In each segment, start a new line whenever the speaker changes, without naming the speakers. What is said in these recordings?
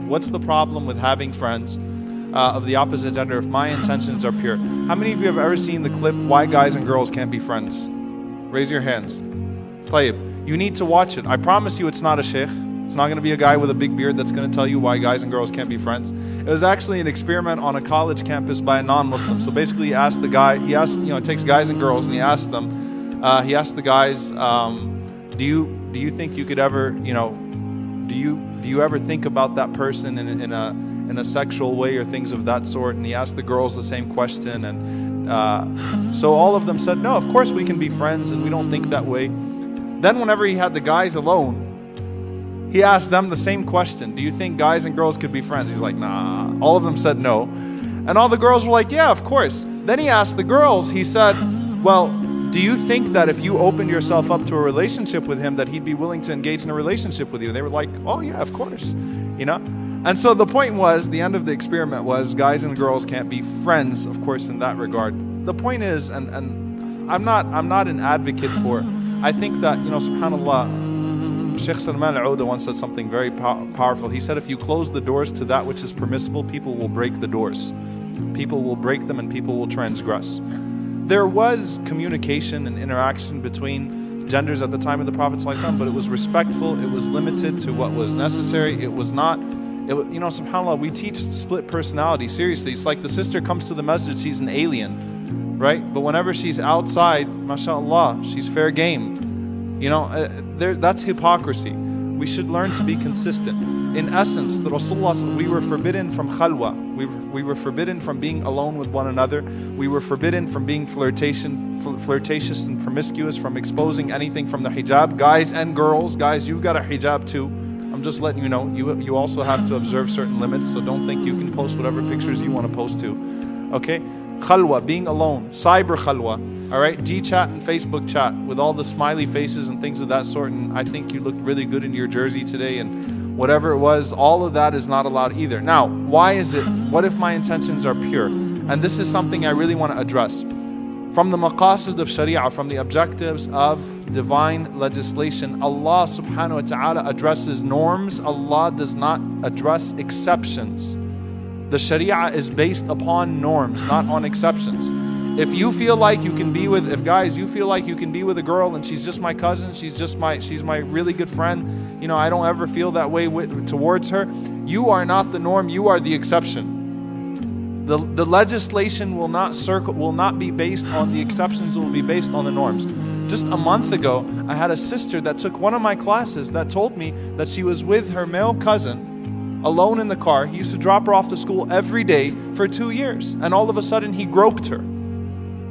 What's the problem with having friends of the opposite gender if my intentions are pure? How many of you have ever seen the clip, Why Guys and Girls Can't Be Friends? Raise your hands. Tayyib. You need to watch it. I promise you it's not a sheikh. It's not going to be a guy with a big beard that's going to tell you why guys and girls can't be friends. It was actually an experiment on a college campus by a non-Muslim. So basically he asked the guy, it takes guys and girls and he asked the guys, do you think you could ever, do you ever think about that person in a sexual way or things of that sort? And he asked the girls the same question, and so all of them said, no, of course we can be friends and we don't think that way. Then whenever he had the guys alone, he asked them the same question. Do you think guys and girls could be friends? He's like, nah. All of them said no. And all the girls were like, yeah, of course. Then he asked the girls, he said, well, do you think that if you opened yourself up to a relationship with him that he'd be willing to engage in a relationship with you? And they were like, oh yeah, of course. And so the point was, the end of the experiment was, guys and girls can't be friends, of course, in that regard. The point is, and I'm not an advocate for, I think that, subhanAllah, Sheikh Salman al-Auda once said something very powerful. He said, if you close the doors to that which is permissible, people will break the doors. People will break them and people will transgress. There was communication and interaction between genders at the time of the Prophet ﷺ, but it was respectful, it was limited to what was necessary. It was not, subhanAllah, we teach split personality, seriously. It's like the sister comes to the masjid, she's an alien, right? But whenever she's outside, mashallah, she's fair game. That's hypocrisy. We should learn to be consistent. In essence, the Rasulullah, we were forbidden from khalwa. We were forbidden from being alone with one another. We were forbidden from being flirtatious and promiscuous, from exposing anything from the hijab. Guys and girls, guys, you got a hijab too. I'm just letting you know, you also have to observe certain limits, so don't think you can post whatever pictures you want to post too. Okay? Khalwa, being alone, cyber khalwa. All right, G-chat and Facebook chat with all the smiley faces and things of that sort. And I think you looked really good in your jersey today, and whatever it was, all of that is not allowed either. Now, why is it? What if my intentions are pure? And this is something I really want to address. From the maqasid of Sharia, from the objectives of divine legislation, Allah subhanahu wa ta'ala addresses norms. Allah does not address exceptions. The Sharia is based upon norms, not on exceptions. If you feel like you can be with, you feel like you can be with a girl and she's just my cousin, she's my really good friend, I don't ever feel that way towards her, you are not the norm, you are the exception. The legislation will not be based on the exceptions, it will be based on the norms. Just a month ago, I had a sister that took one of my classes that told me that she was with her male cousin alone in the car. He used to drop her off to school every day for 2 years, and all of a sudden he groped her.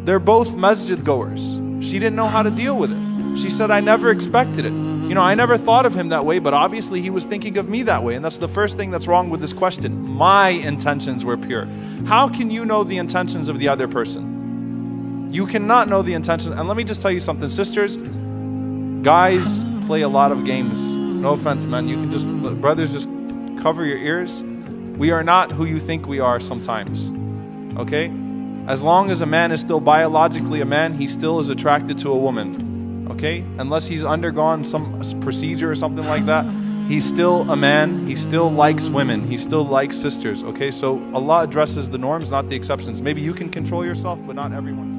They're both masjid goers. She didn't know how to deal with it. She said, I never expected it. I never thought of him that way, but obviously he was thinking of me that way. And that's the first thing that's wrong with this question. My intentions were pure. How can you know the intentions of the other person? You cannot know the intentions. And let me just tell you something, sisters. Guys play a lot of games. No offense, man. Brothers, just cover your ears. We are not who you think we are sometimes. Okay? As long as a man is still biologically a man, he still is attracted to a woman. Okay? Unless he's undergone some procedure or something like that, he's still a man. He still likes women. He still likes sisters. Okay? So Allah addresses the norms, not the exceptions. Maybe you can control yourself, but not everyone.